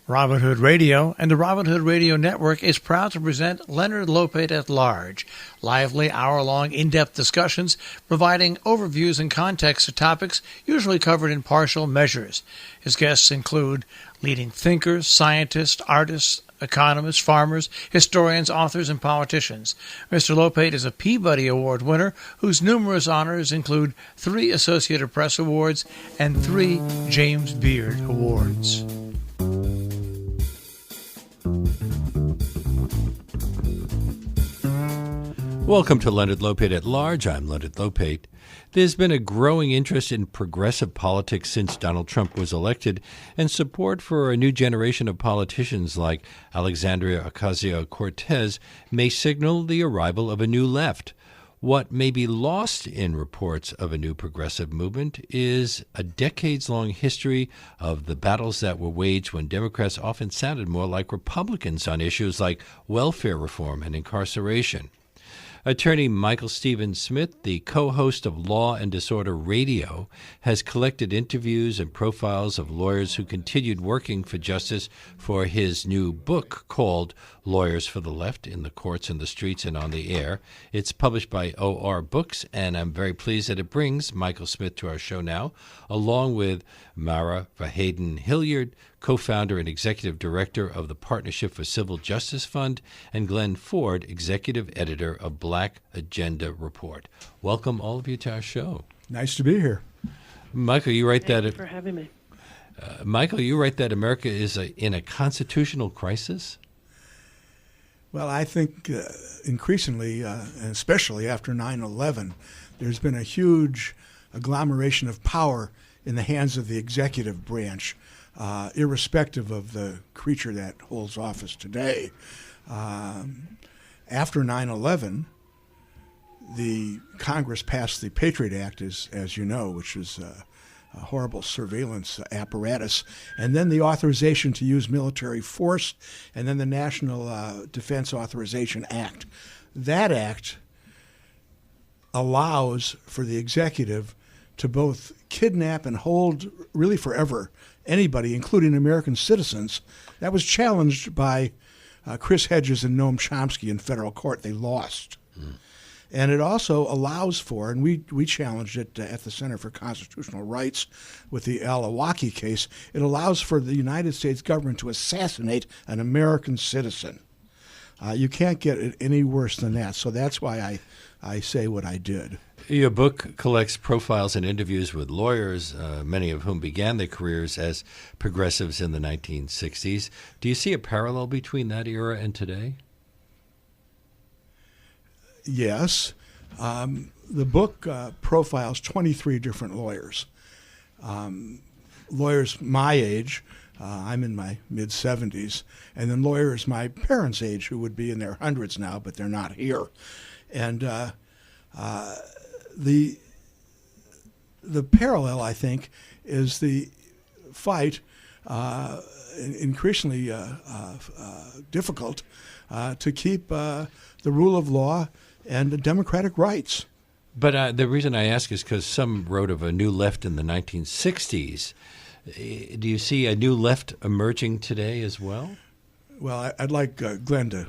Robin Hood Radio and the Robin Hood Radio Network is proud to present Leonard Lopate at Large, lively hour-long in-depth discussions providing overviews and context to topics usually covered in partial measures. His guests include leading thinkers, scientists, artists, economists, farmers, historians, authors, and politicians. Mr. Lopate is a Peabody Award winner whose numerous honors include 3 Associated Press Awards and 3 James Beard Awards. Welcome to Leonard Lopate at Large. I'm Leonard Lopate. There's been a growing interest in progressive politics since Donald Trump was elected, and support for a new generation of politicians like Alexandria Ocasio-Cortez may signal the arrival of a new left. What may be lost in reports of a new progressive movement is a decades-long history of the battles that were waged when Democrats often sounded more like Republicans on issues like welfare reform and incarceration. Attorney Michael Stephen Smith, the co-host of Law and Disorder Radio, has collected interviews and profiles of lawyers who continued working for justice for his new book called Lawyers for the Left in the Courts and the Streets and on the Air. It's published by OR Books, and I'm very pleased that it brings Michael Smith to our show now, along with Mara Verheyden-Hilliard, co-founder and executive director of the Partnership for Civil Justice Fund, and Glen Ford, executive editor of Black Agenda Report. Welcome, all of you, to our show. Nice to be here. Michael, you write Thank you for having me. Michael, you write that America is in a constitutional crisis? Well, I think increasingly, and especially after 9/11, there's been a huge agglomeration of power in the hands of the executive branch, irrespective of the creature that holds office today. After 9/11, the Congress passed the Patriot Act, as you know, which was a horrible surveillance apparatus, and then the authorization to use military force, and then the National Defense Authorization Act. That act allows for the executive to both kidnap and hold, really forever, anybody, including American citizens. That was challenged by Chris Hedges and Noam Chomsky in federal court. They lost. And it also allows for, and we challenged it at the Center for Constitutional Rights with the Al-Awlaki case, it allows for the United States government to assassinate an American citizen. You can't get it any worse than that. So that's why I say what I did. Your book collects profiles and interviews with lawyers, many of whom began their careers as progressives in the 1960s. Do you see a parallel between that era and today? Yes. The book profiles 23 different lawyers. Lawyers my age, I'm in my mid-70s, and then lawyers my parents' age who would be in their hundreds now, but they're not here. And the parallel, I think, is the fight, increasingly difficult, to keep the rule of law and democratic rights. But the reason I ask is because some wrote of a new left in the 1960s. Do you see a new left emerging today as well? Well, I'd like Glen to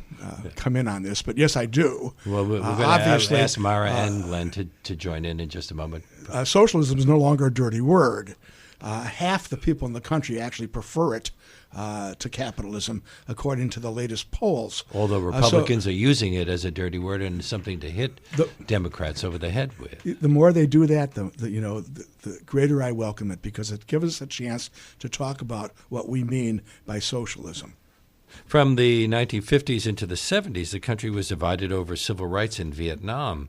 come in on this, but yes, I do. Well, we're going to ask Mara and Glen to join in just a moment. Socialism is no longer a dirty word. Half the people in the country actually prefer it to capitalism, according to the latest polls. Although Republicans are using it as a dirty word and something to hit Democrats over the head with. The more they do that, the greater I welcome it, because it gives us a chance to talk about what we mean by socialism. From the 1950s into the 70s, the country was divided over civil rights in Vietnam.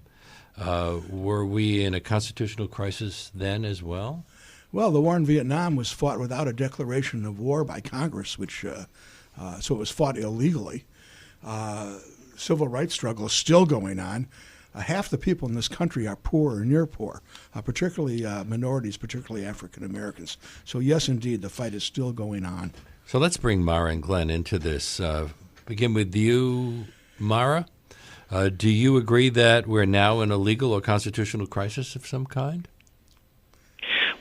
Were we in a constitutional crisis then as well? Well, the war in Vietnam was fought without a declaration of war by Congress, so it was fought illegally. Civil rights struggle is still going on. Half the people in this country are poor or near poor, particularly minorities, particularly African Americans. So yes, indeed, the fight is still going on. So let's bring Mara and Glen into this. Begin with you, Mara. Do you agree that we're now in a legal or constitutional crisis of some kind?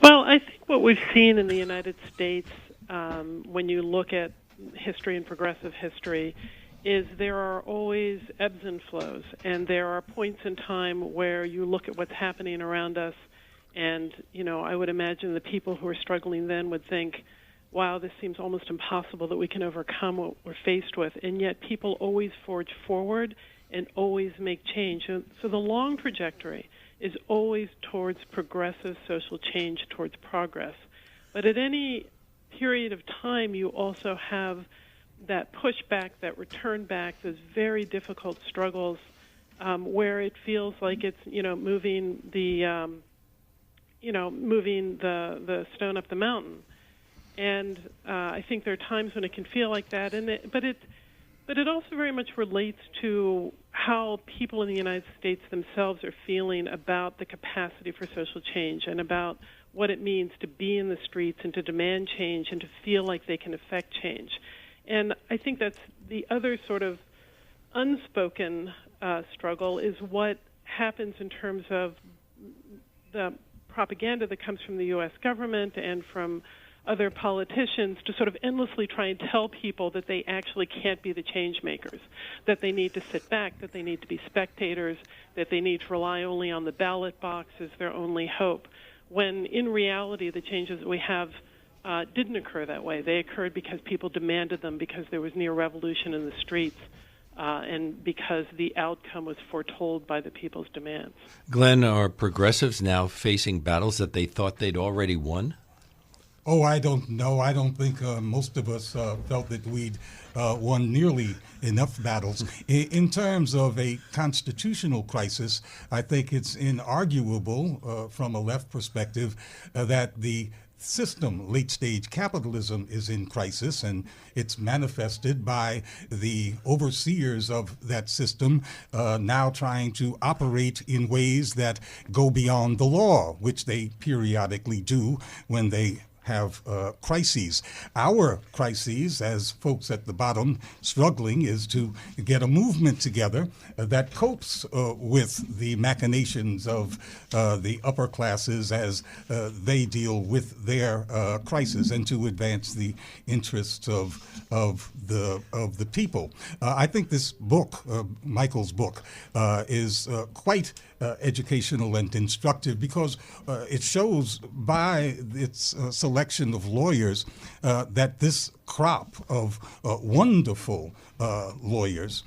Well, I think what we've seen in the United States, when you look at history and progressive history is there are always ebbs and flows, and there are points in time where you look at what's happening around us, and, I would imagine the people who are struggling then would think, wow, this seems almost impossible that we can overcome what we're faced with, and yet people always forge forward and always make change. So the long trajectory is always towards progressive social change, towards progress. But at any period of time, you also have that pushback, that return back, those very difficult struggles where it feels like it's, moving the stone up the mountain. And I think there are times when it can feel like that, but it also very much relates to how people in the United States themselves are feeling about the capacity for social change and about what it means to be in the streets and to demand change and to feel like they can affect change. And I think that's the other sort of unspoken struggle is what happens in terms of the propaganda that comes from the U.S. government and from other politicians to sort of endlessly try and tell people that they actually can't be the change makers, that they need to sit back, that they need to be spectators, that they need to rely only on the ballot box as their only hope, when in reality the changes that we have didn't occur that way. They occurred because people demanded them, because there was near revolution in the streets, and because the outcome was foretold by the people's demands. Glen, are progressives now facing battles that they thought they'd already won? Oh, I don't know. I don't think most of us felt that we'd won nearly enough battles. In terms of a constitutional crisis, I think it's inarguable from a left perspective that the system, late-stage capitalism, is in crisis, and it's manifested by the overseers of that system now trying to operate in ways that go beyond the law, which they periodically do when they have crises. Our crises, as folks at the bottom struggling, is to get a movement together that copes with the machinations of the upper classes as they deal with their crisis, and to advance the interests of the people. I think this book, Michael's book, is quite educational and instructive because it shows by its selection of lawyers that this crop of wonderful lawyers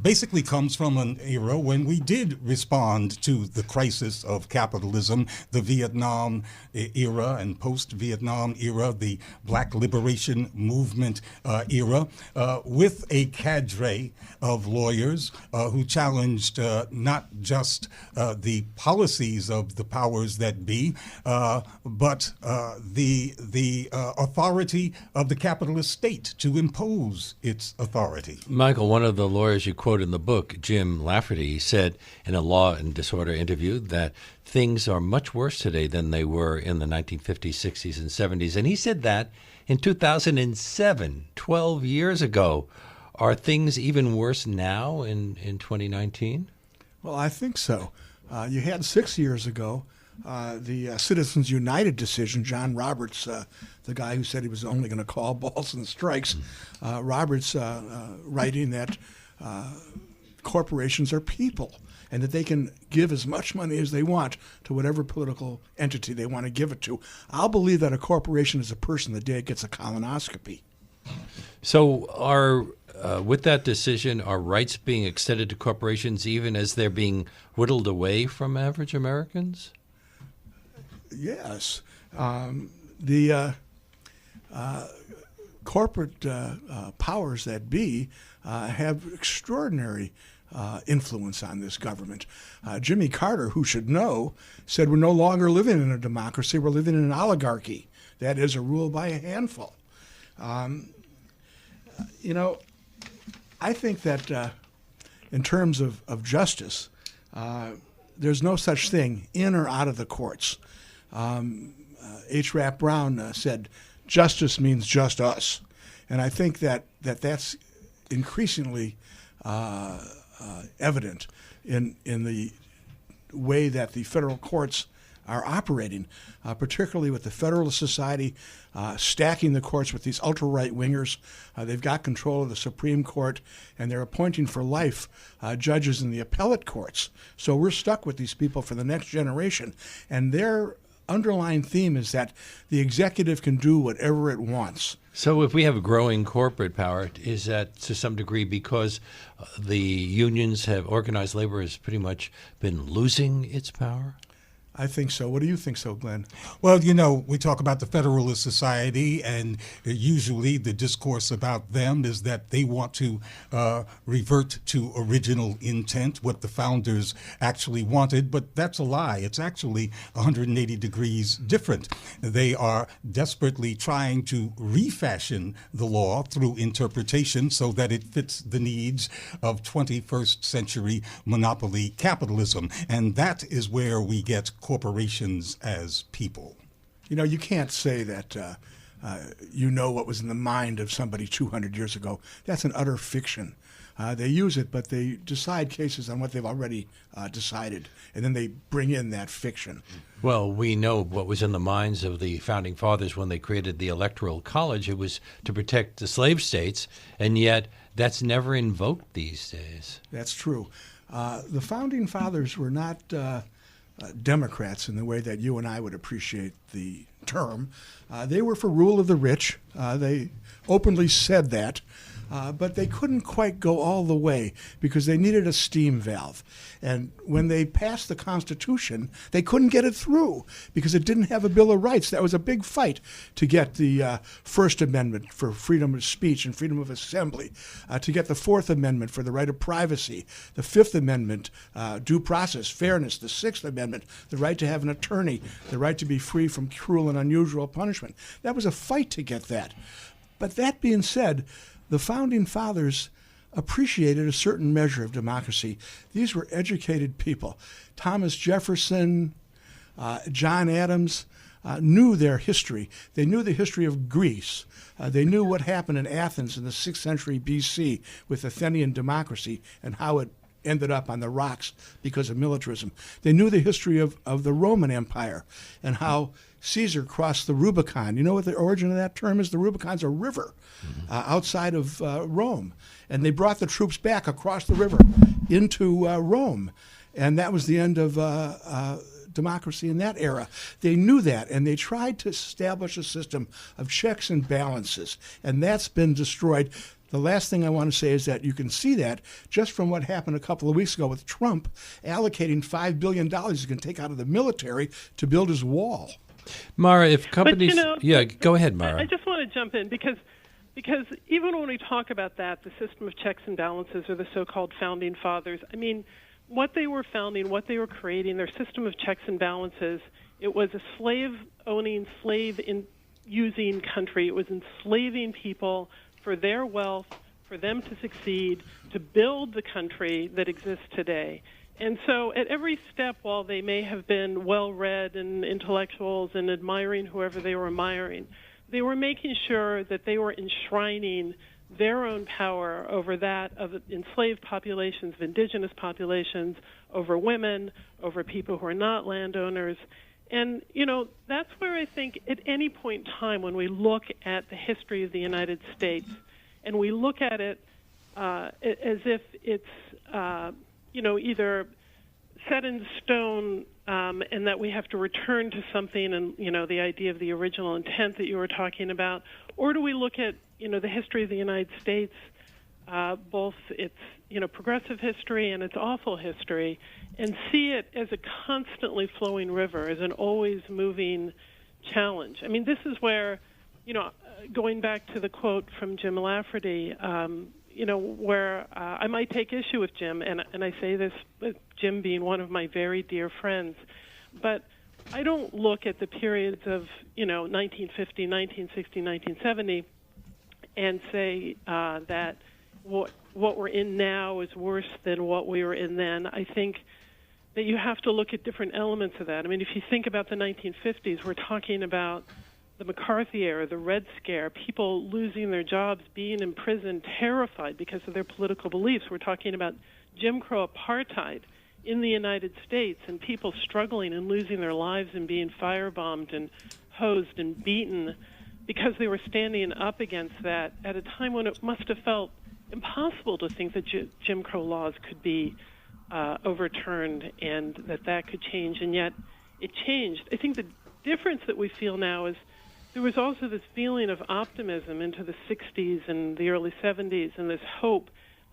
basically comes from an era when we did respond to the crisis of capitalism, the Vietnam era and post-Vietnam era, the Black Liberation Movement era, with a cadre of lawyers who challenged not just the policies of the powers that be, but the authority of the capitalist state to impose its authority. Michael, one of the lawyers you quote in the book, Jim Lafferty, said in a Law and Disorder interview that things are much worse today than they were in the 1950s, 60s, and 70s. And he said that in 2007, 12 years ago. Are things even worse now in 2019? Well, I think so. You had 6 years ago the Citizens United decision, John Roberts, the guy who said he was only going to call balls and strikes, Roberts writing that corporations are people and that they can give as much money as they want to whatever political entity they want to give it to. I'll believe that a corporation is a person the day it gets a colonoscopy. So with that decision, are rights being extended to corporations even as they're being whittled away from average Americans? Yes. The corporate powers that be have extraordinary influence on this government. Jimmy Carter, who should know, said we're no longer living in a democracy, we're living in an oligarchy. That is a rule by a handful. I think that in terms of justice, there's no such thing in or out of the courts. H. Rap Brown said, justice means just us. And I think that's increasingly evident in the way that the federal courts are operating, particularly with the Federalist Society stacking the courts with these ultra-right wingers. They've got control of the Supreme Court, and they're appointing for life judges in the appellate courts. So we're stuck with these people for the next generation, and their underlying theme is that the executive can do whatever it wants. So if we have a growing corporate power, is that to some degree because the unions have, organized labor has pretty much been losing its power? I think so. What do you think so, Glenn? Well, you know, we talk about the Federalist Society, and usually the discourse about them is that they want to revert to original intent, what the founders actually wanted, but that's a lie. It's actually 180 degrees different. They are desperately trying to refashion the law through interpretation so that it fits the needs of 21st century monopoly capitalism, and that is where we get corporations as people. You know, you can't say that you know what was in the mind of somebody 200 years ago. That's an utter fiction. They use it, but they decide cases on what they've already decided, and then they bring in that fiction. Well, we know what was in the minds of the Founding Fathers when they created the Electoral College. It was to protect the slave states, and yet that's never invoked these days. That's true. The Founding Fathers were not Democrats in the way that you and I would appreciate the term. They were for rule of the rich. They openly said that. But they couldn't quite go all the way because they needed a steam valve. And when they passed the Constitution, they couldn't get it through because it didn't have a Bill of Rights. That was a big fight to get the First Amendment for freedom of speech and freedom of assembly, to get the Fourth Amendment for the right of privacy, the Fifth Amendment, due process, fairness, the Sixth Amendment, the right to have an attorney, the right to be free from cruel and unusual punishment. That was a fight to get that. But that being said, the Founding Fathers appreciated a certain measure of democracy. These were educated people. Thomas Jefferson, John Adams knew their history. They knew the history of Greece. They knew what happened in Athens in the 6th century BC with Athenian democracy and how it ended up on the rocks because of militarism. They knew the history of the Roman Empire and how Caesar crossed the Rubicon. You know what the origin of that term is? The Rubicon's a river outside of Rome. And they brought the troops back across the river into Rome. And that was the end of democracy in that era. They knew that, and they tried to establish a system of checks and balances. And that's been destroyed. The last thing I want to say is that you can see that just from what happened a couple of weeks ago with Trump allocating $5 billion he's going to take out of the military to build his wall. Mara, if companies... But, you know, go ahead, Mara. I just want to jump in because even when we talk about that, the system of checks and balances or the so-called Founding Fathers, I mean, what they were founding, what they were creating, their system of checks and balances, it was a slave-owning, slave-using country. It was enslaving people for their wealth, for them to succeed, to build the country that exists today. And so at every step, while they may have been well-read and intellectuals and admiring whoever they were admiring, they were making sure that they were enshrining their own power over that of enslaved populations, of indigenous populations, over women, over people who are not landowners. And, you know, that's where I think at any point in time when we look at the history of the United States and we look at it as if it's, either set in stone and that we have to return to something and, the idea of the original intent that you were talking about, or do we look at, the history of the United States, both its, progressive history and its awful history, and see it as a constantly flowing river, as an always moving challenge. I mean, this is where, going back to the quote from Jim Lafferty, where I might take issue with Jim, and I say this with Jim being one of my very dear friends, but I don't look at the periods of, 1950, 1960, 1970 and say that what we're in now is worse than what we were in then. I think that you have to look at different elements of that. I mean, if you think about the 1950s, we're talking about the McCarthy era, the Red Scare, people losing their jobs, being imprisoned, terrified because of their political beliefs. We're talking about Jim Crow apartheid in the United States, and people struggling and losing their lives and being firebombed and hosed and beaten because they were standing up against that at a time when it must have felt impossible to think that Jim Crow laws could be overturned and that could change, and yet it changed. I think the difference that we feel now is there was also this feeling of optimism into the 60s and the early 70s, and this hope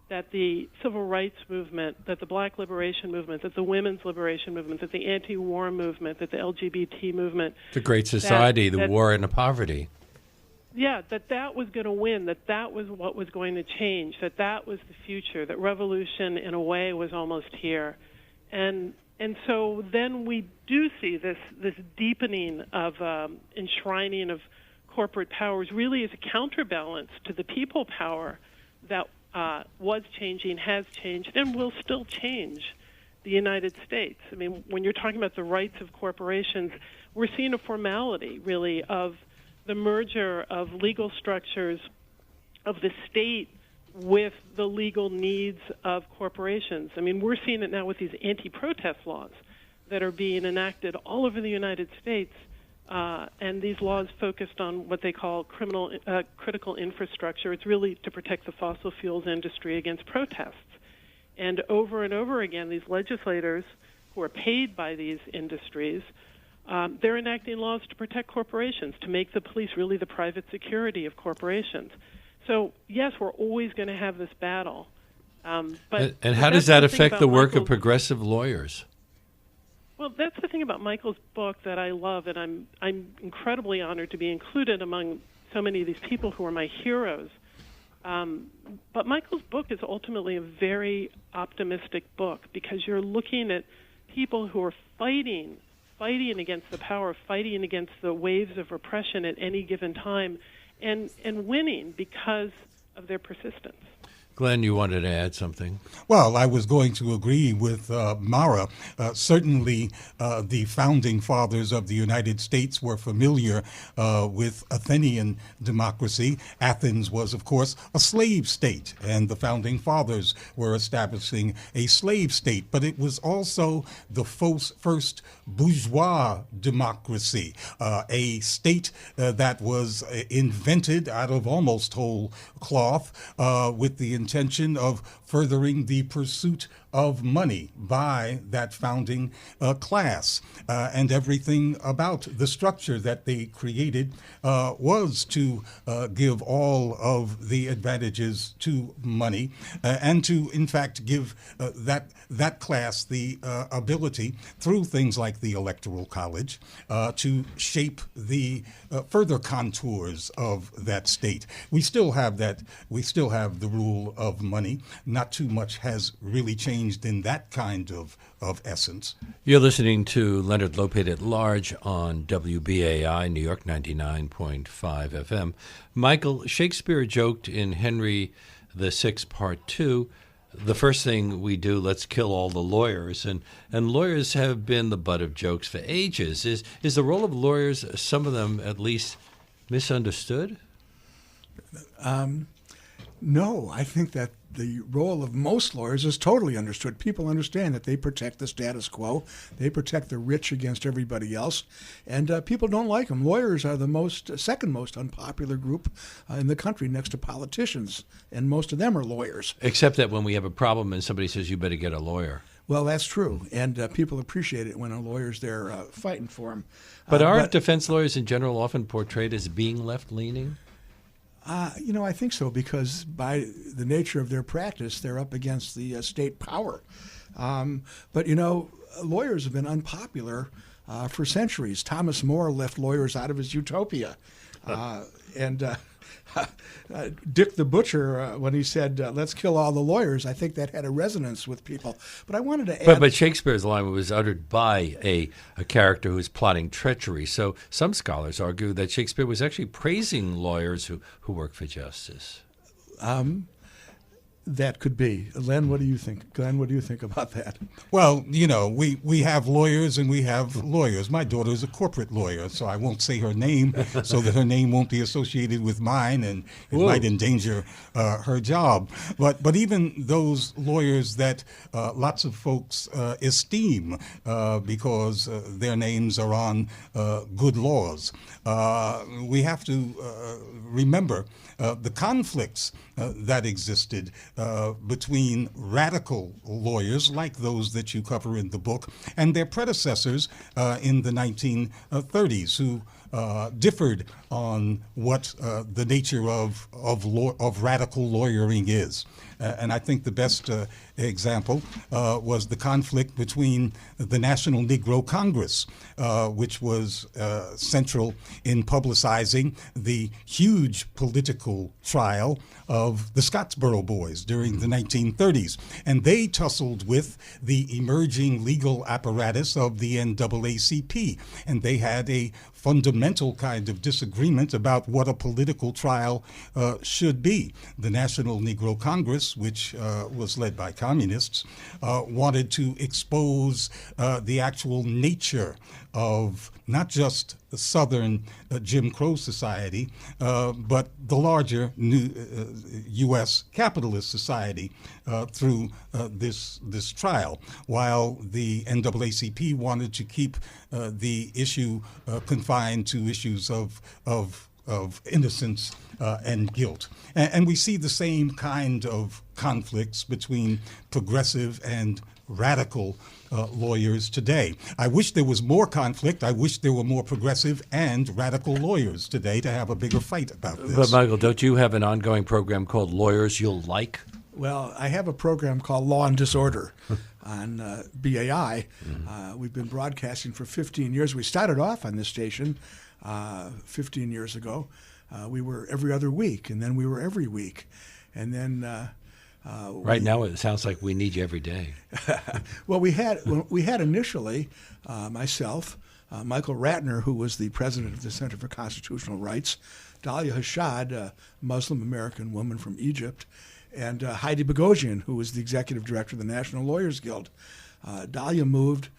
that the civil rights movement, that the black liberation movement, that the women's liberation movement, that the anti-war movement, that the LGBT movement. The Great Society, the war and the poverty. Yeah, that was going to win, that was what was going to change, that was the future, that revolution in a way was almost here. And so then we do see this deepening of enshrining of corporate powers really as a counterbalance to the people power that was changing, has changed, and will still change the United States. I mean, when you're talking about the rights of corporations, we're seeing a formality, really, of the merger of legal structures of the state with the legal needs of corporations. I mean, we're seeing it now with these anti-protest laws that are being enacted all over the United States, and these laws focused on what they call critical infrastructure. It's really to protect the fossil fuels industry against protests. And over again, these legislators who are paid by these industries, they're enacting laws to protect corporations, to make the police really the private security of corporations. So, yes, we're always going to have this battle. But how does that affect the work of progressive lawyers? Well, that's the thing about Michael's book that I love, and I'm incredibly honored to be included among so many of these people who are my heroes. But Michael's book is ultimately a very optimistic book because you're looking at people who are fighting against the power, fighting against the waves of repression at any given time, and winning because of their persistence. Glenn, you wanted to add something? Well, I was going to agree with Mara. Certainly, the founding fathers of the United States were familiar with Athenian democracy. Athens was, of course, a slave state, and the founding fathers were establishing a slave state. But it was also the first bourgeois democracy, a state that was invented out of almost whole cloth with the intention of furthering the pursuit of money by that founding class. And everything about the structure that they created was to give all of the advantages to money and to, in fact, give that class the ability, through things like the Electoral College, to shape the further contours of that state. We still have that. We still have the rule of money. Not too much has really changed in that kind of essence. You're listening to Leonard Lopate at Large on WBAI, New York 99.5 FM. Michael, Shakespeare joked in Henry VI, Part 2, the first thing we do, let's kill all the lawyers. And lawyers have been the butt of jokes for ages. Is the role of lawyers, some of them at least, misunderstood? No, I think that the role of most lawyers is totally understood. People understand that they protect the status quo. They protect the rich against everybody else. And people don't like them. Lawyers are the second most unpopular group in the country next to politicians. And most of them are lawyers. Except that when we have a problem and somebody says, you better get a lawyer. Well, that's true. And people appreciate it when a lawyer's there fighting for them. But aren't defense lawyers in general often portrayed as being left-leaning? I think so, because by the nature of their practice, they're up against the state power. But lawyers have been unpopular for centuries. Thomas More left lawyers out of his Utopia. And Dick the Butcher, when he said, let's kill all the lawyers, I think that had a resonance with people. But I wanted to add... But Shakespeare's line was uttered by a character who was plotting treachery. So some scholars argue that Shakespeare was actually praising lawyers who work for justice. that could be. Len, what do you think? Glenn, what do you think about that? Well, we have lawyers and we have lawyers. My daughter is a corporate lawyer, so I won't say her name so that her name won't be associated with mine, and it might endanger her job. But even those lawyers that lots of folks esteem because their names are on good laws, we have to remember the conflicts that existed between radical lawyers like those that you cover in the book and their predecessors in the 1930s who differed on what the nature of radical lawyering is. And I think the best example was the conflict between the National Negro Congress, which was central in publicizing the huge political trial of the Scottsboro Boys during the 1930s. And they tussled with the emerging legal apparatus of the NAACP. And they had a fundamental kind of disagreement about what a political trial should be. The National Negro Congress, which was led by communists, wanted to expose the actual nature of not just the Southern Jim Crow society, but the larger new U.S. capitalist society through this trial, while the NAACP wanted to keep the issue confined to issues of innocence and guilt. And we see the same kind of conflicts between progressive and radical lawyers today. I wish there was more conflict. I wish there were more progressive and radical lawyers today to have a bigger fight about this. But, Michael, don't you have an ongoing program called Lawyers You'll Like? Well, I have a program called Law and Disorder on BAI. We've been broadcasting for 15 years. We started off on this station 15 years ago. We were every other week, and then we were every week. And then right now it sounds like we need you every day. Well, we had initially myself, Michael Ratner, who was the president of the Center for Constitutional Rights, Dalia Hashad, a Muslim American woman from Egypt, and Heidi Bogosian, who was the executive director of the National Lawyers Guild. Dalia moved.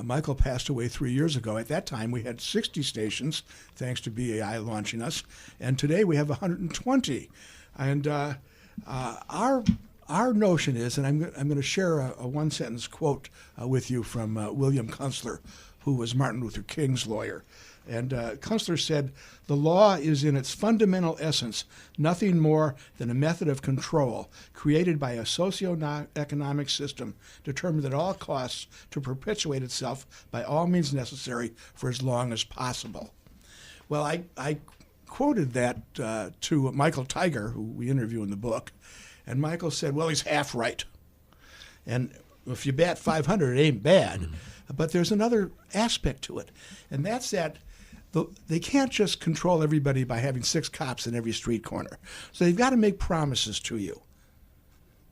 Michael passed away 3 years ago. At that time, we had 60 stations, thanks to BAI launching us, and today we have 120. And our notion is, and I'm going to share a one-sentence quote with you from William Kunstler, who was Martin Luther King's lawyer. And Kunstler said, "The law is in its fundamental essence nothing more than a method of control created by a socio-economic system determined at all costs to perpetuate itself by all means necessary for as long as possible." Well, I quoted that to Michael Tiger, who we interview in the book, and Michael said, well, he's half right. And if you bat 500, it ain't bad. But there's another aspect to it, and that's that they can't just control everybody by having 6 cops in every street corner. So they've got to make promises to you.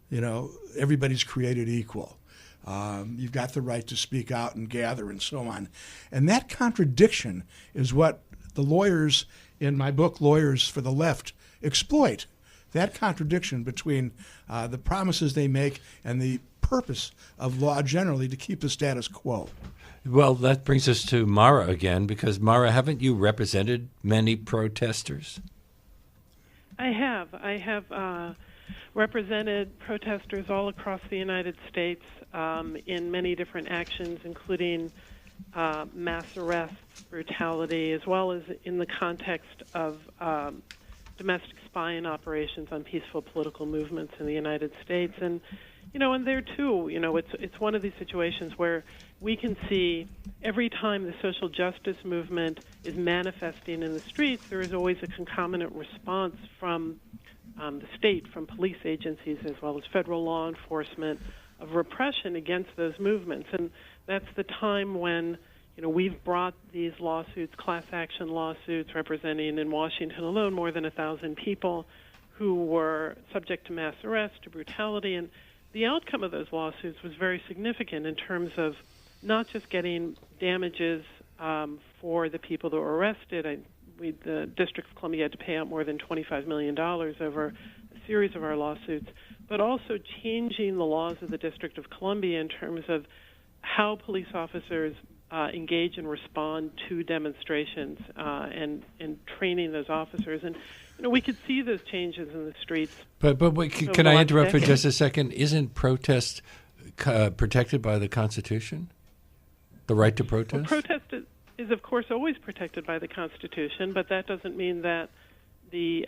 You know, everybody's created equal. You've got the right to speak out and gather and so on. And that contradiction is what the lawyers in my book, Lawyers for the Left, exploit. That contradiction between the promises they make and the purpose of law generally to keep the status quo. Well, that brings us to Mara again, because Mara, haven't you represented many protesters? I have represented protesters all across the United States in many different actions, including mass arrests, brutality, as well as in the context of domestic spying operations on peaceful political movements in the United States. And, and there too, it's one of these situations where we can see every time the social justice movement is manifesting in the streets, there is always a concomitant response from the state, from police agencies, as well as federal law enforcement, of repression against those movements. And that's the time when, we've brought these lawsuits, class action lawsuits, representing in Washington alone more than 1,000 people who were subject to mass arrest, to brutality. And the outcome of those lawsuits was very significant in terms of not just getting damages for the people that were arrested. The District of Columbia had to pay out more than $25 million over a series of our lawsuits, but also changing the laws of the District of Columbia in terms of how police officers engage and respond to demonstrations, and training those officers. And we could see those changes in the streets. But wait, can I interrupt for just a second? Isn't protest protected by the Constitution? The right to protest? Well, protest is, of course, always protected by the Constitution, but that doesn't mean that the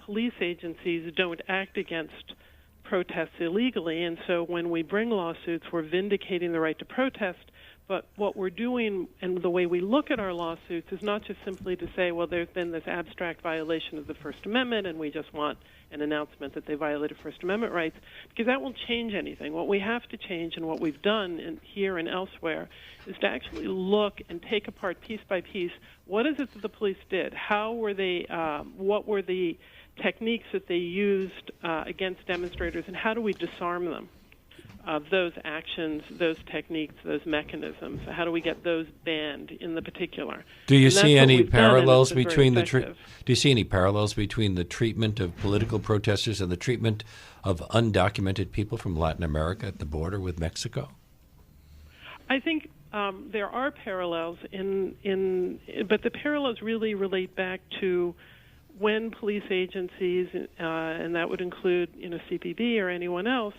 police agencies don't act against protests illegally. And so when we bring lawsuits, we're vindicating the right to protest. But what we're doing and the way we look at our lawsuits is not just simply to say, well, there's been this abstract violation of the First Amendment and we just want an announcement that they violated First Amendment rights, because that won't change anything. What we have to change, and what we've done here and elsewhere, is to actually look and take apart piece by piece, what is it that the police did? How were they, what were the techniques that they used against demonstrators, and how do we disarm them? Of those actions, those techniques, those mechanisms. How do we get those banned in the particular? Do you see any parallels between Do you see any parallels between the treatment of political protesters and the treatment of undocumented people from Latin America at the border with Mexico? I think there are parallels but the parallels really relate back to when police agencies, and that would include CPB or anyone else,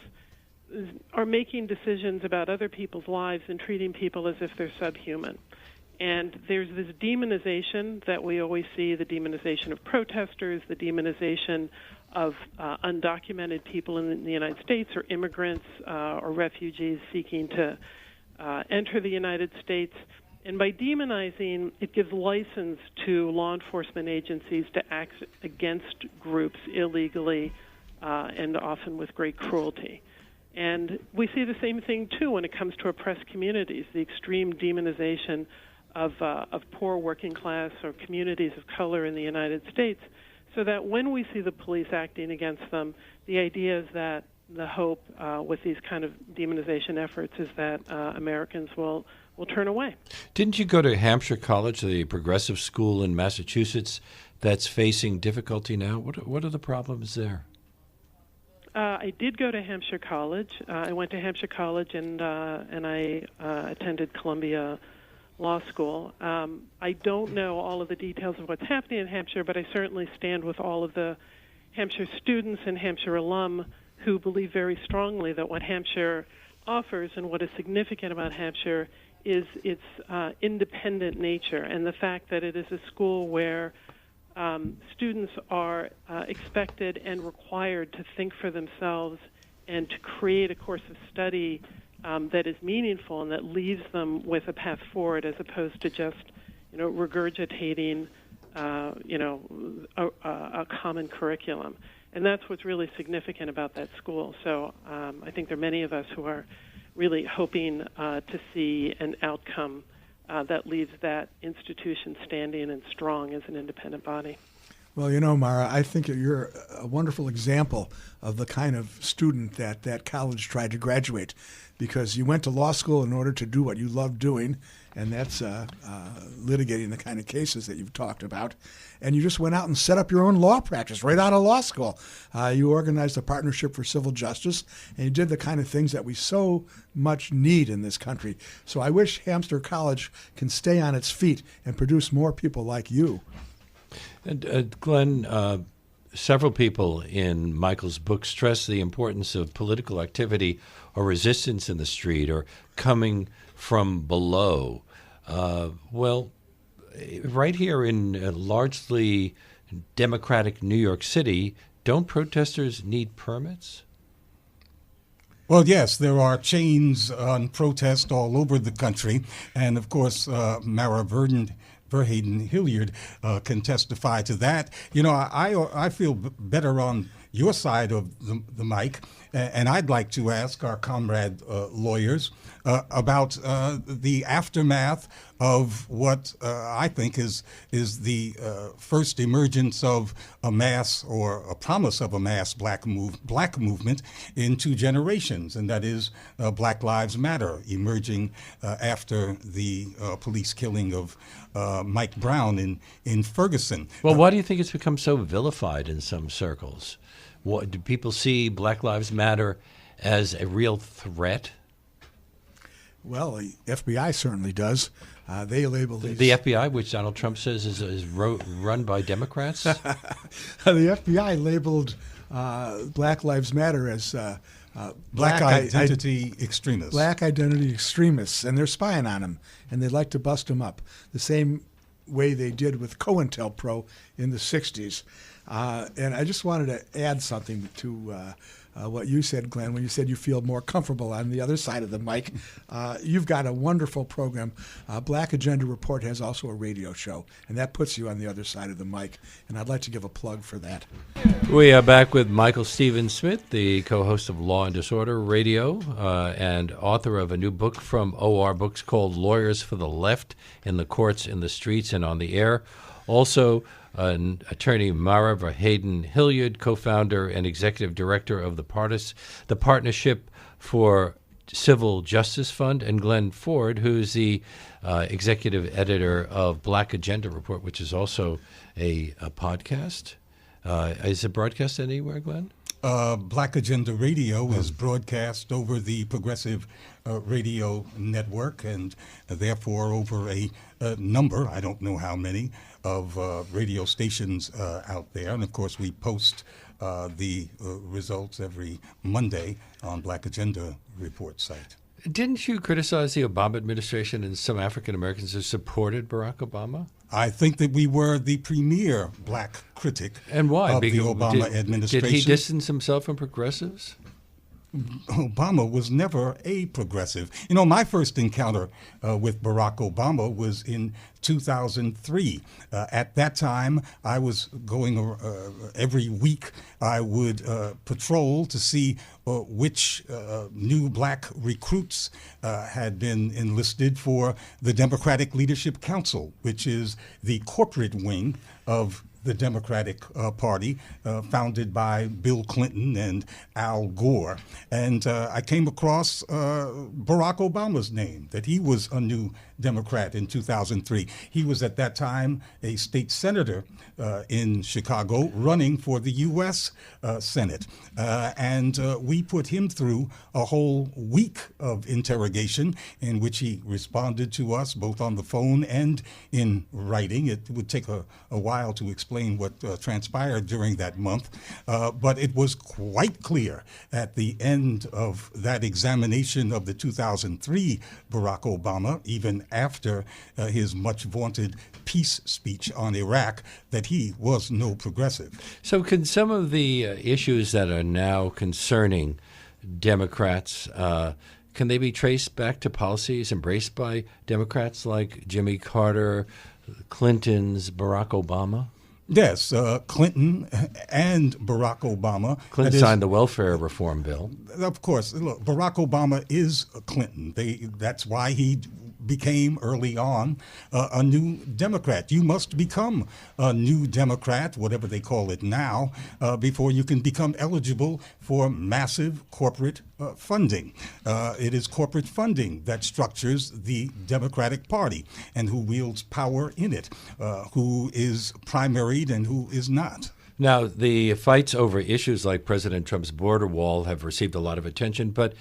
are making decisions about other people's lives and treating people as if they're subhuman. And there's this demonization that we always see, the demonization of protesters, the demonization of undocumented people in the United States, or immigrants or refugees seeking to enter the United States. And by demonizing, it gives license to law enforcement agencies to act against groups illegally and often with great cruelty. And we see the same thing, too, when it comes to oppressed communities, the extreme demonization of poor working class or communities of color in the United States, so that when we see the police acting against them, the idea is that the hope with these kind of demonization efforts is that Americans will turn away. Didn't you go to Hampshire College, the progressive school in Massachusetts that's facing difficulty now? What are the problems there? I did go to Hampshire College. I went to Hampshire College and I attended Columbia Law School. I don't know all of the details of what's happening in Hampshire, but I certainly stand with all of the Hampshire students and Hampshire alum who believe very strongly that what Hampshire offers and what is significant about Hampshire is its independent nature, and the fact that it is a school where students are expected and required to think for themselves and to create a course of study that is meaningful and that leaves them with a path forward, as opposed to just, regurgitating, a common curriculum. And that's what's really significant about that school. So I think there are many of us who are really hoping to see an outcome that leaves that institution standing and strong as an independent body. Well, Mara, I think you're a wonderful example of the kind of student that college tried to graduate, because you went to law school in order to do what you love doing, and that's litigating the kind of cases that you've talked about. And you just went out and set up your own law practice right out of law school. You organized a partnership for civil justice, and you did the kind of things that we so much need in this country. So I wish Hampshire College can stay on its feet and produce more people like you. And Glen, several people in Michael's book stress the importance of political activity or resistance in the street or coming from below. Well, right here in largely democratic New York City, don't protesters need permits? Well, yes, there are chains on protest all over the country. And, of course, Mara Verheyden-Hilliard can testify to that. I feel better on your side of the mic, and I'd like to ask our comrade lawyers about the aftermath of what I think is the first emergence of a mass, or a promise of a mass black movement in 2 generations, and that is Black Lives Matter, emerging after the police killing of Mike Brown in Ferguson. Well, why do you think it's become so vilified in some circles? Do people see Black Lives Matter as a real threat? Well, the FBI certainly does. They label these... The FBI, which Donald Trump says is run by Democrats? The FBI labeled Black Lives Matter as black identity extremists. Black identity extremists, and they're spying on them, and they'd like to bust them up the same way they did with COINTELPRO in the 60s. And I just wanted to add something to what you said, Glenn, when you said you feel more comfortable on the other side of the mic. You've got a wonderful program. Black Agenda Report has also a radio show, and that puts you on the other side of the mic. And I'd like to give a plug for that. We are back with Michael Stephen Smith, the co-host of Law and Disorder Radio and author of a new book from OR Books called Lawyers for the Left in the Courts, in the Streets, and on the Air. Also, attorney Mara Verheyden-Hilliard, co-founder and executive director of the Partnership for Civil Justice Fund, and Glen Ford, who's the executive editor of Black Agenda Report, which is also a podcast. Is it broadcast anywhere, Glenn? Black Agenda Radio is broadcast over the Progressive Radio Network, and therefore over a number, I don't know how many, of radio stations out there. And of course, we post the results every Monday on Black Agenda Report site. Didn't you criticize the Obama administration and some African Americans who supported Barack Obama? I think that we were the premier black critic and why? Of the Obama administration. Did he distance himself from progressives? Obama was never a progressive. You know, my first encounter with Barack Obama was in 2003. At that time, I was going every week. I would patrol to see which new black recruits had been enlisted for the Democratic Leadership Council, which is the corporate wing of the Democratic Party, founded by Bill Clinton and Al Gore. And I came across Barack Obama's name, that he was a new Democrat in 2003. He was at that time a state senator in Chicago running for the U.S. Senate. And we put him through a whole week of interrogation in which he responded to us both on the phone and in writing. It would take a while to explain what transpired during that month, but it was quite clear at the end of that examination of the 2003 Barack Obama, even after his much vaunted peace speech on Iraq, that he was no progressive. So can some of the issues that are now concerning Democrats, can they be traced back to policies embraced by Democrats like Jimmy Carter, Clinton's, Barack Obama? Yes, Clinton and Barack Obama. Clinton signed the welfare reform bill. Of course. Look, Barack Obama is Clinton. That's why he became early on a new Democrat. You must become a new Democrat, whatever they call it now, before you can become eligible for massive corporate funding. It is corporate funding that structures the Democratic Party and who wields power in it, who is primaried and who is not. Now, the fights over issues like President Trump's border wall have received a lot of attention, but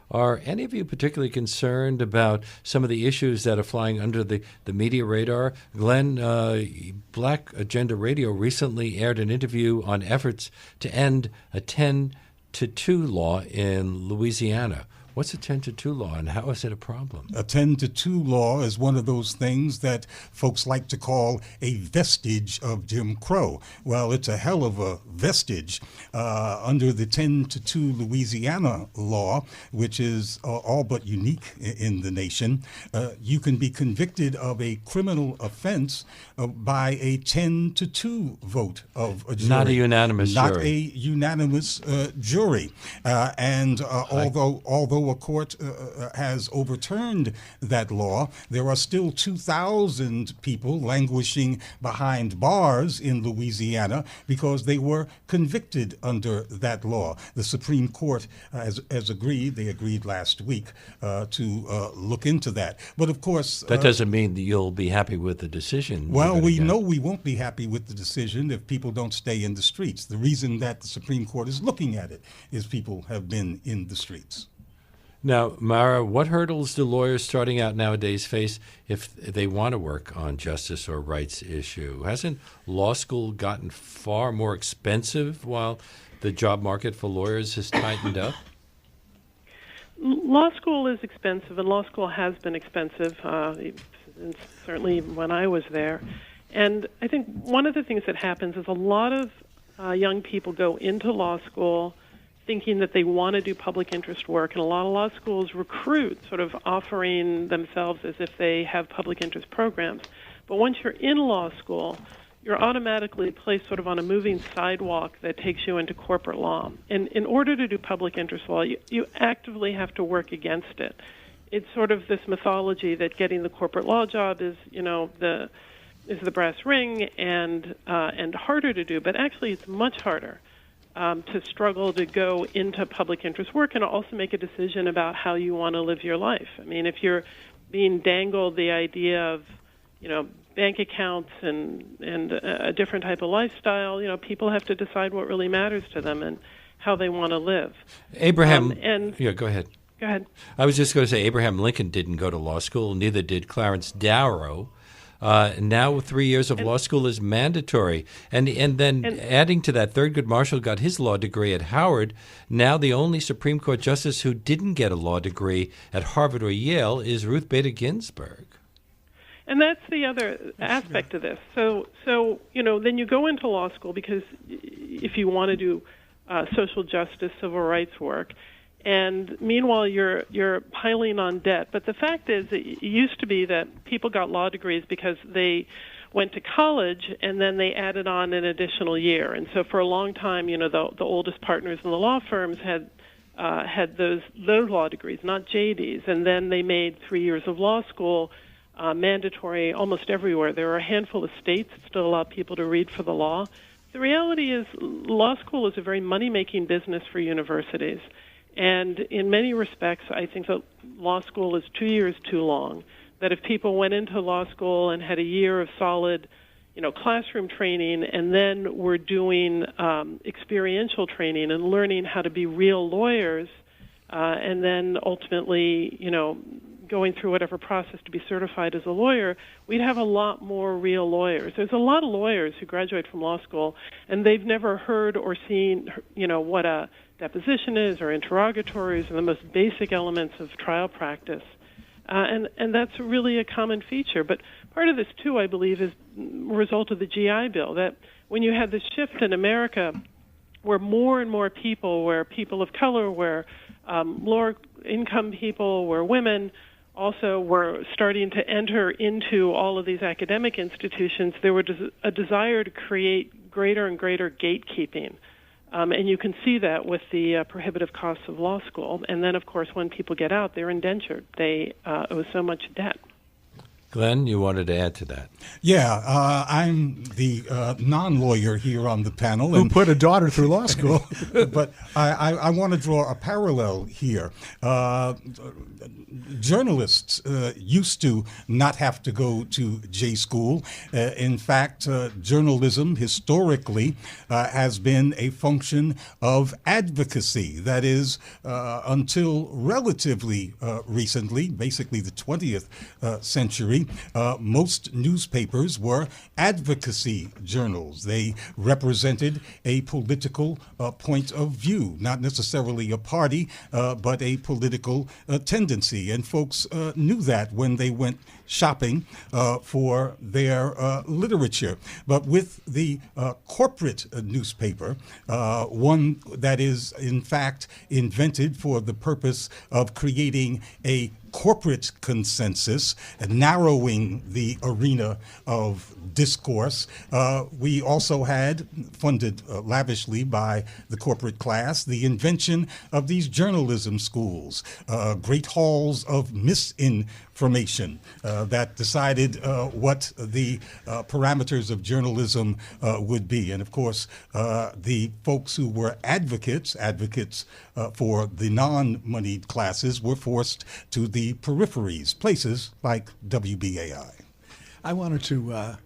are any of you particularly concerned about some of the issues that are flying under the media radar? Glenn, Black Agenda Radio recently aired an interview on efforts to end a 10-2 law in Louisiana. What's a 10-2 law, and how is it a problem? A 10-2 law is one of those things that folks like to call a vestige of Jim Crow. Well, it's a hell of a vestige. Under the 10-2 Louisiana law, which is all but unique in the nation, you can be convicted of a criminal offense by a 10-2 vote of a jury. Not a unanimous jury. Not a unanimous jury. And although lower court has overturned that law, there are still 2,000 people languishing behind bars in Louisiana because they were convicted under that law. The Supreme Court has agreed, they agreed last week, to look into that. But of course... That doesn't mean that you'll be happy with the decision. Well, we know we won't be happy with the decision if people don't stay in the streets. The reason that the Supreme Court is looking at it is people have been in the streets. Now, Mara, what hurdles do lawyers starting out nowadays face if they want to work on justice or rights issue? Hasn't law school gotten far more expensive while the job market for lawyers has tightened up? Law school is expensive, and law school has been expensive, certainly when I was there. And I think one of the things that happens is a lot of young people go into law school thinking that they want to do public interest work, and a lot of law schools recruit, sort of offering themselves as if they have public interest programs. But once you're in law school, you're automatically placed sort of on a moving sidewalk that takes you into corporate law. And in order to do public interest law, you actively have to work against it. It's sort of this mythology that getting the corporate law job is, the brass ring and harder to do, but actually it's much harder to struggle to go into public interest work and also make a decision about how you want to live your life. I mean, if you're being dangled the idea of, bank accounts and a different type of lifestyle, people have to decide what really matters to them and how they want to live. Abraham, yeah, go ahead. Go ahead. I was just going to say Abraham Lincoln didn't go to law school, neither did Clarence Darrow. Now 3 years of law school is mandatory. And then adding to that, Thurgood Marshall got his law degree at Howard. Now the only Supreme Court justice who didn't get a law degree at Harvard or Yale is Ruth Bader Ginsburg. And that's the other aspect of this. So then you go into law school because if you want to do social justice, civil rights work, and meanwhile you're piling on debt. But the fact is, it used to be that people got law degrees because they went to college and then they added on an additional year. And so for a long time, the oldest partners in the law firms had those law degrees, not JDs. And then they made 3 years of law school mandatory almost everywhere. There are a handful of states that still allow people to read for the law. The reality is law school is a very money-making business for universities. And in many respects, I think that law school is 2 years too long, that if people went into law school and had a year of solid, classroom training and then were doing experiential training and learning how to be real lawyers and then ultimately, going through whatever process to be certified as a lawyer, we'd have a lot more real lawyers. There's a lot of lawyers who graduate from law school, and they've never heard or seen, what a deposition is or interrogatories or the most basic elements of trial practice. And that's really a common feature. But part of this, too, I believe, is a result of the GI Bill, that when you had this shift in America where more and more people, where people of color, where lower income people, where women also were starting to enter into all of these academic institutions, there was a desire to create greater and greater gatekeeping. And you can see that with the prohibitive costs of law school. And then, of course, when people get out, they're indentured. They owe so much debt. Glenn, you wanted to add to that. Yeah, I'm the non-lawyer here on the panel. Who put a daughter through law school. But I want to draw a parallel here. Journalists used to not have to go to J school. In fact, journalism historically has been a function of advocacy. That is, until relatively recently, basically the 20th century, most newspapers were advocacy journals. They represented a political point of view, not necessarily a party, but a political tendency. And folks knew that when they went shopping for their literature. But with the corporate newspaper, one that is in fact invented for the purpose of creating a corporate consensus, narrowing the arena of discourse. We also had, funded lavishly by the corporate class, the invention of these journalism schools, great halls of misinformation that decided what the parameters of journalism would be. And of course, the folks who were advocates for the non-moneyed classes were forced to the peripheries, places like WBAI. I wanted to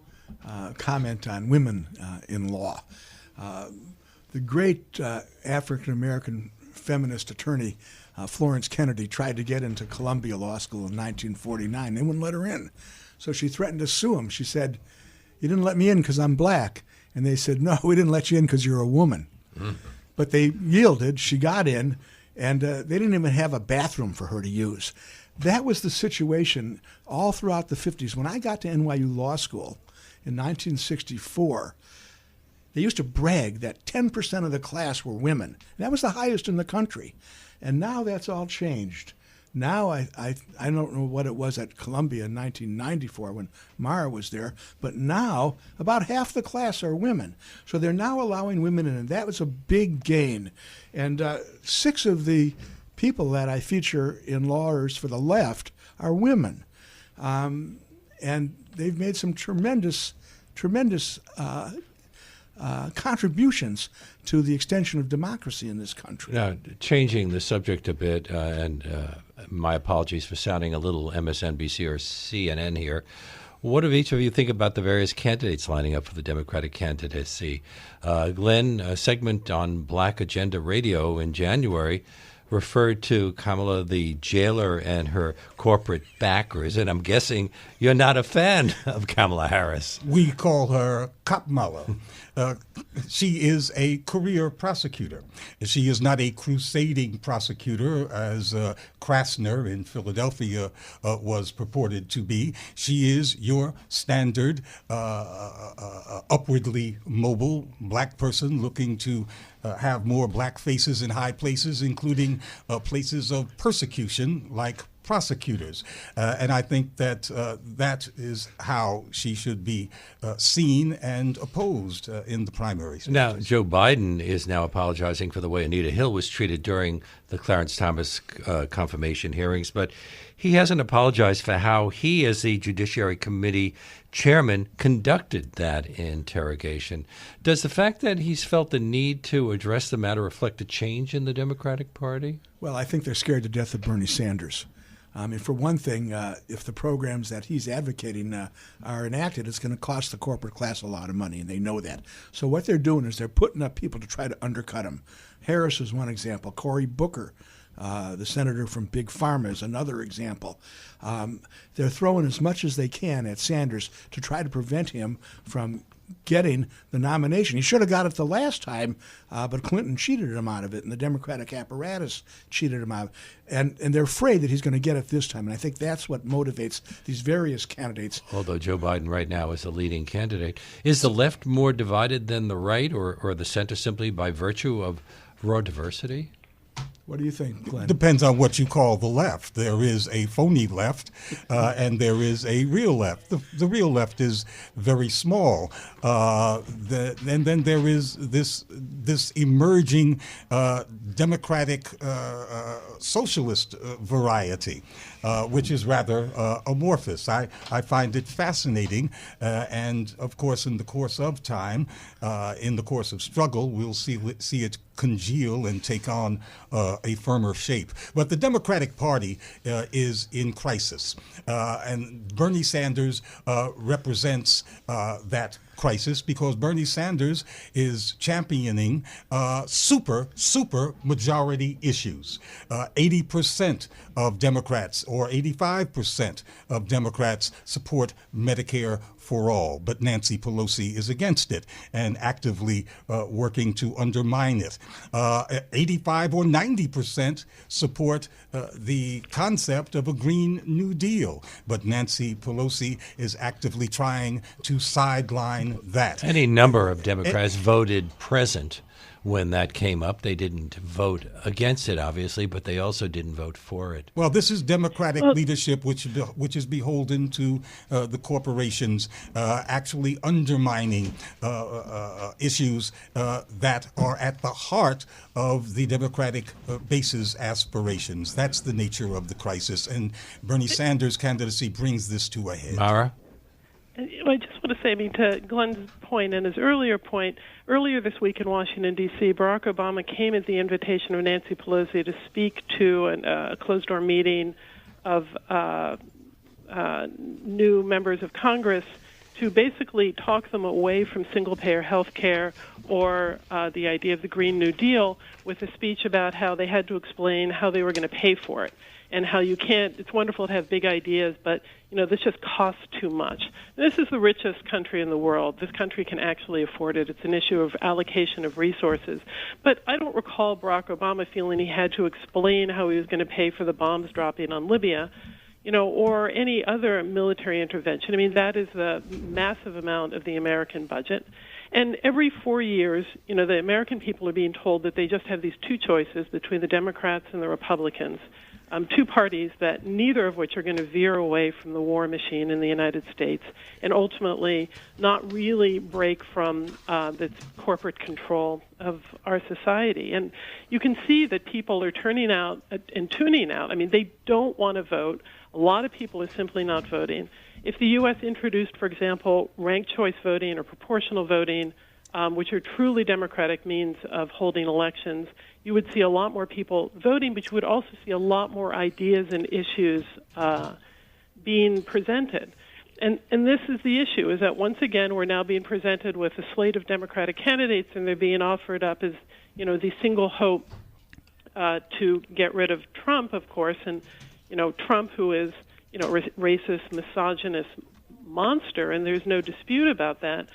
comment on women in law. The great African-American feminist attorney Florence Kennedy tried to get into Columbia Law School in 1949. They wouldn't let her in. So she threatened to sue them. She said, "You didn't let me in because I'm black." And they said, "No, we didn't let you in because you're a woman." Mm-hmm. But they yielded. She got in, and they didn't even have a bathroom for her to use. That was the situation all throughout the 50s. When I got to NYU Law School in 1964, they used to brag that 10% of the class were women. That was the highest in the country. And now that's all changed. Now I don't know what it was at Columbia in 1994 when Mara was there, but now about half the class are women. So they're now allowing women in, and that was a big gain. And 6 of the people that I feature in Lawyers for the Left are women. And they've made some tremendous contributions to the extension of democracy in this country. Now, changing the subject a bit, and my apologies for sounding a little MSNBC or CNN here. What do each of you think about the various candidates lining up for the Democratic candidacy? Glen, a segment on Black Agenda Radio in January, referred to Kamala the jailer and her corporate backers, and I'm guessing you're not a fan of Kamala Harris. We call her Kamala. She is a career prosecutor. She is not a crusading prosecutor, as Krasner in Philadelphia was purported to be. She is your standard, upwardly mobile black person looking to have more black faces in high places, including places of persecution like prosecutors. And I think that that is how she should be seen and opposed in the primary stages. Now, Joe Biden is now apologizing for the way Anita Hill was treated during the Clarence Thomas confirmation hearings, but he hasn't apologized for how he, as the Judiciary Committee chairman, conducted that interrogation. Does the fact that he's felt the need to address the matter reflect a change in the Democratic Party? Well, I think they're scared to death of Bernie Sanders. I mean, for one thing, if the programs that he's advocating are enacted, it's going to cost the corporate class a lot of money, and they know that. So what they're doing is they're putting up people to try to undercut him. Harris is one example. Cory Booker, the senator from Big Pharma, is another example. They're throwing as much as they can at Sanders to try to prevent him from getting the nomination. He should have got it the last time, but Clinton cheated him out of it, and the Democratic apparatus cheated him out. And they're afraid that he's going to get it this time, and I think that's what motivates these various candidates. Although Joe Biden right now is the leading candidate. Is the left more divided than the right, or the center simply by virtue of raw diversity? What do you think, Glenn? Depends on what you call the left. There is a phony left, and there is a real left. The real left is very small. And then there is this emerging democratic socialist variety, which is rather amorphous. I find it fascinating, and of course, in the course of time, in the course of struggle, we'll see it congeal and take on a firmer shape. But the Democratic Party is in crisis, and Bernie Sanders represents that crisis because Bernie Sanders is championing super majority issues. 80% of Democrats or 85% of Democrats support Medicare for all, but Nancy Pelosi is against it and actively working to undermine it. 85 or 90% support the concept of a Green New Deal, but Nancy Pelosi is actively trying to sideline that. Any number of Democrats voted present when that came up. They didn't vote against it, obviously, but they also didn't vote for it. Well, this is democratic leadership, which is beholden to the corporations actually undermining issues that are at the heart of the Democratic base's aspirations. That's the nature of the crisis, and Bernie Sanders' candidacy brings this to a head. Mara? I just want to say, to Glen's point and his earlier point, earlier this week in Washington, D.C., Barack Obama came at the invitation of Nancy Pelosi to speak to a closed-door meeting of new members of Congress to basically talk them away from single-payer health care or the idea of the Green New Deal, with a speech about how they had to explain how they were going to pay for it, and how you can't, it's wonderful to have big ideas, but, this just costs too much. And this is the richest country in the world. This country can actually afford it. It's an issue of allocation of resources. But I don't recall Barack Obama feeling he had to explain how he was going to pay for the bombs dropping on Libya, or any other military intervention. That is a massive amount of the American budget. And every 4 years, the American people are being told that they just have these two choices between the Democrats and the Republicans, two parties that neither of which are going to veer away from the war machine in the United States and ultimately not really break from the corporate control of our society. And you can see that people are turning out and tuning out. They don't want to vote. A lot of people are simply not voting. If the U.S. introduced, for example, ranked choice voting or proportional voting, which are truly democratic means of holding elections, you would see a lot more people voting, but you would also see a lot more ideas and issues being presented. And this is the issue, is that once again we're now being presented with a slate of Democratic candidates, and they're being offered up as, the single hope to get rid of Trump, of course, and, Trump, who is, racist, misogynist monster, and there's no dispute about that.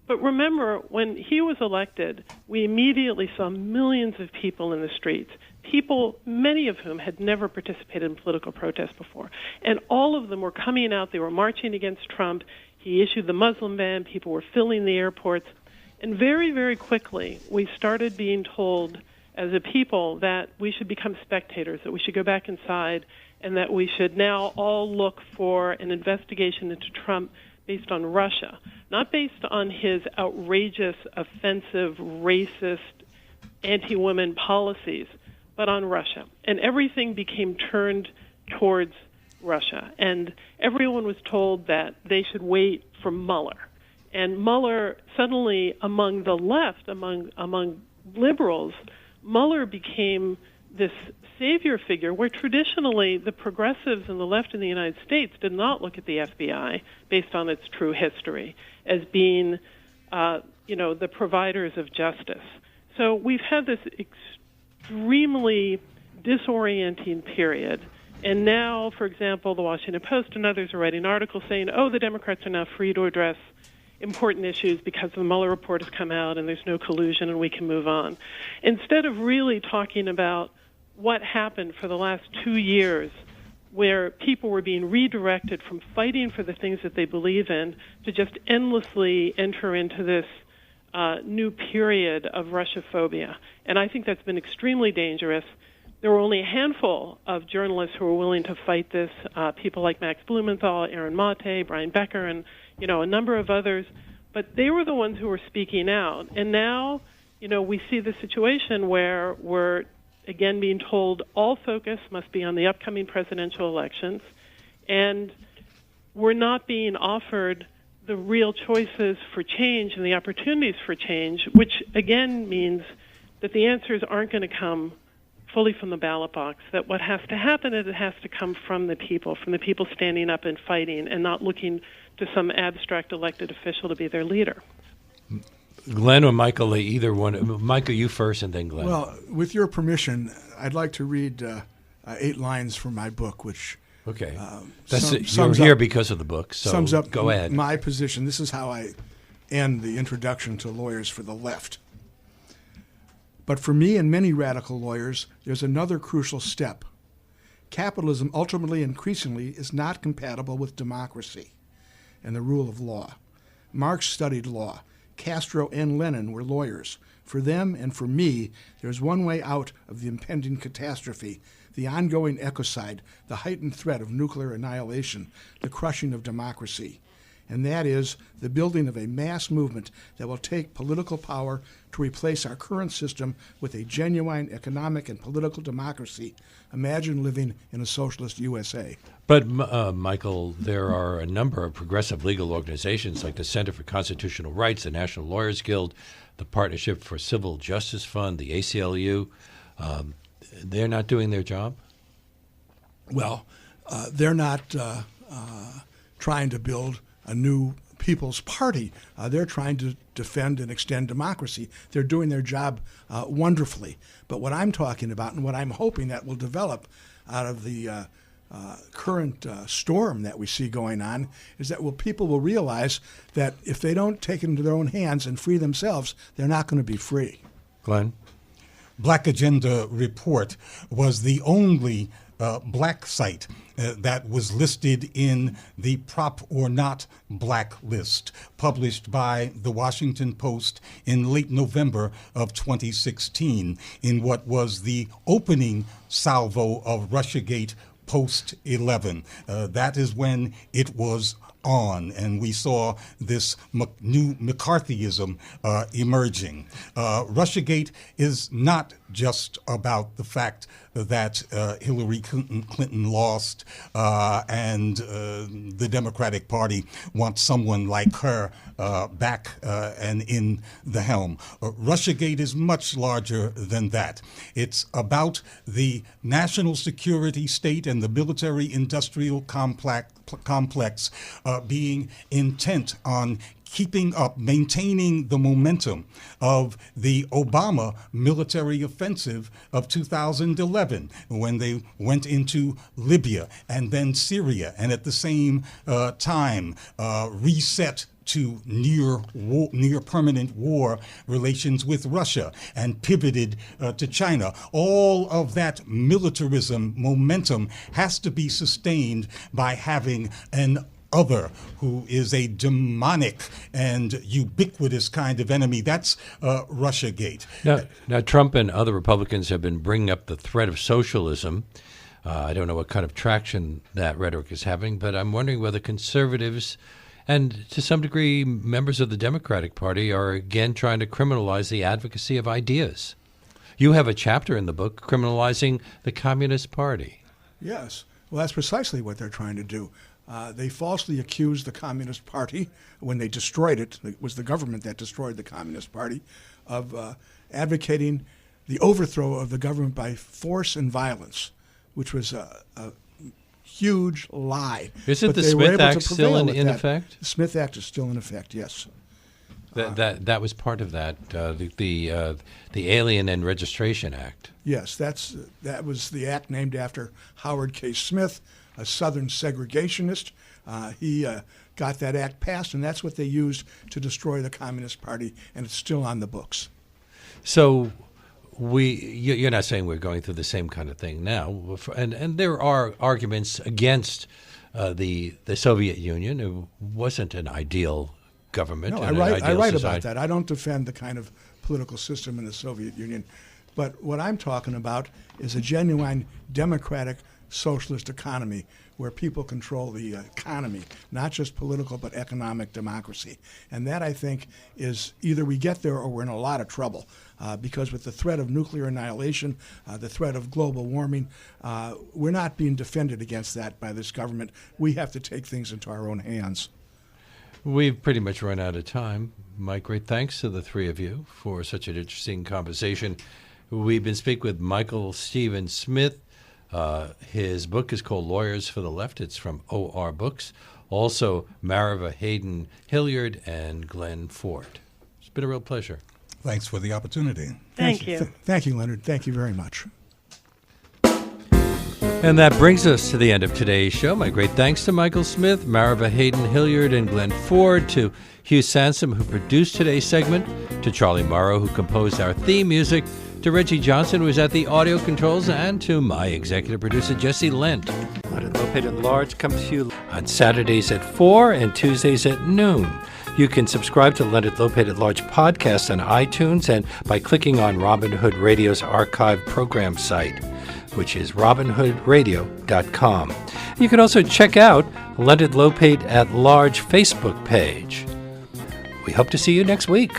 But remember, when he was elected, we immediately saw millions of people in the streets, people, many of whom had never participated in political protest before. And all of them were coming out. They were marching against Trump. He issued the Muslim ban. People were filling the airports. And very, very quickly, we started being told as a people that we should become spectators, that we should go back inside, and that we should now all look for an investigation into Trump based on Russia, not based on his outrageous, offensive, racist, anti-women policies, but on Russia. And everything became turned towards Russia. And everyone was told that they should wait for Mueller. And Mueller, suddenly among the left, among liberals, Mueller became this savior figure, where traditionally the progressives and the left in the United States did not look at the FBI based on its true history as being, the providers of justice. So we've had this extremely disorienting period. And now, for example, the Washington Post and others are writing articles saying, the Democrats are now free to address important issues because the Mueller report has come out and there's no collusion and we can move on. Instead of really talking about what happened for the last 2 years, where people were being redirected from fighting for the things that they believe in to just endlessly enter into this new period of Russophobia. And I think that's been extremely dangerous. There were only a handful of journalists who were willing to fight this, people like Max Blumenthal, Aaron Mate, Brian Becker, and a number of others. But they were the ones who were speaking out. And now, we see the situation where we're again being told all focus must be on the upcoming presidential elections, and we're not being offered the real choices for change and the opportunities for change, which again means that the answers aren't going to come fully from the ballot box, that what has to happen is it has to come from the people standing up and fighting and not looking to some abstract elected official to be their leader. Glen or Michael, either one. Michael, you first, and then Glen. Well, with your permission, I'd like to read 8 lines from my book, which okay, you're here because of the book. So sums up go ahead. My position. This is how I end the introduction to Lawyers for the Left. But for me and many radical lawyers, there's another crucial step. Capitalism ultimately, increasingly, is not compatible with democracy and the rule of law. Marx studied law. Castro and Lenin were lawyers. For them and for me, there's one way out of the impending catastrophe, the ongoing ecocide, the heightened threat of nuclear annihilation, the crushing of democracy. And that is the building of a mass movement that will take political power to replace our current system with a genuine economic and political democracy. Imagine living in a socialist USA. But, Michael, there are a number of progressive legal organizations like the Center for Constitutional Rights, the National Lawyers Guild, the Partnership for Civil Justice Fund, the ACLU. They're not doing their job? Well, they're not trying to build a new People's Party. They're trying to defend and extend democracy. They're doing their job wonderfully. But what I'm talking about and what I'm hoping that will develop out of the current storm that we see going on is that people will realize that if they don't take it into their own hands and free themselves, they're not going to be free. Glenn? Black Agenda Report was the only black site that was listed in the Prop or Not Black list, published by the Washington Post in late November of 2016, in what was the opening salvo of Russiagate post-11. That is when it was on, and we saw this new McCarthyism emerging. Russiagate is not just about the fact that Hillary Clinton lost and the Democratic Party wants someone like her back and in the helm. Russiagate is much larger than that. It's about the national security state and the military-industrial complex being intent on keeping up, maintaining the momentum of the Obama military offensive of 2011, when they went into Libya and then Syria, and at the same time reset to near permanent war relations with Russia and pivoted to China. All of that militarism momentum has to be sustained by having an other who is a demonic and ubiquitous kind of enemy. That's Russiagate. Now, Trump and other Republicans have been bringing up the threat of socialism. I don't know what kind of traction that rhetoric is having, but I'm wondering whether conservatives and, to some degree, members of the Democratic Party are again trying to criminalize the advocacy of ideas. You have a chapter in the book criminalizing the Communist Party. Yes. Well, that's precisely what they're trying to do. They falsely accused the Communist Party when they destroyed it. It was the government that destroyed the Communist Party of advocating the overthrow of the government by force and violence, which was a huge lie. Isn't the Smith Act still in effect? The Smith Act is still in effect, yes. That was part of that, the Alien and Registration Act. Yes, that was the act named after Howard K. Smith, a Southern segregationist. He got that act passed, and that's what they used to destroy the Communist Party, and it's still on the books. So you're not saying we're going through the same kind of thing now, and there are arguments against the Soviet Union. It wasn't an ideal government. No, and I write about that. I don't defend the kind of political system in the Soviet Union. But what I'm talking about is a genuine democratic socialist economy where people control the economy, not just political but economic democracy. And that, I think, is either we get there or we're in a lot of trouble because with the threat of nuclear annihilation, the threat of global warming, we're not being defended against that by this government. We have to take things into our own hands. We've pretty much run out of time. Mike, great thanks to the three of you for such an interesting conversation. We've been speaking with Michael Stephen Smith. His book is called Lawyers for the Left. It's from OR Books. Also, Mara Verheyden-Hilliard and Glen Ford. It's been a real pleasure. Thanks for the opportunity. Thank you. Thank you, Leonard. Thank you very much. And that brings us to the end of today's show. My great thanks to Michael Smith, Mara Verheyden-Hilliard, and Glen Ford, to Hugh Sansom, who produced today's segment, to Charlie Morrow, who composed our theme music, to Reggie Johnson, who was at the audio controls, and to my executive producer, Jesse Lent. Leonard Lopate at Large comes to you on Saturdays at 4 and Tuesdays at noon. You can subscribe to Leonard Lopate at Large podcast on iTunes and by clicking on Robin Hood Radio's archive program site, which is robinhoodradio.com. You can also check out Leonard Lopate at Large Facebook page. We hope to see you next week.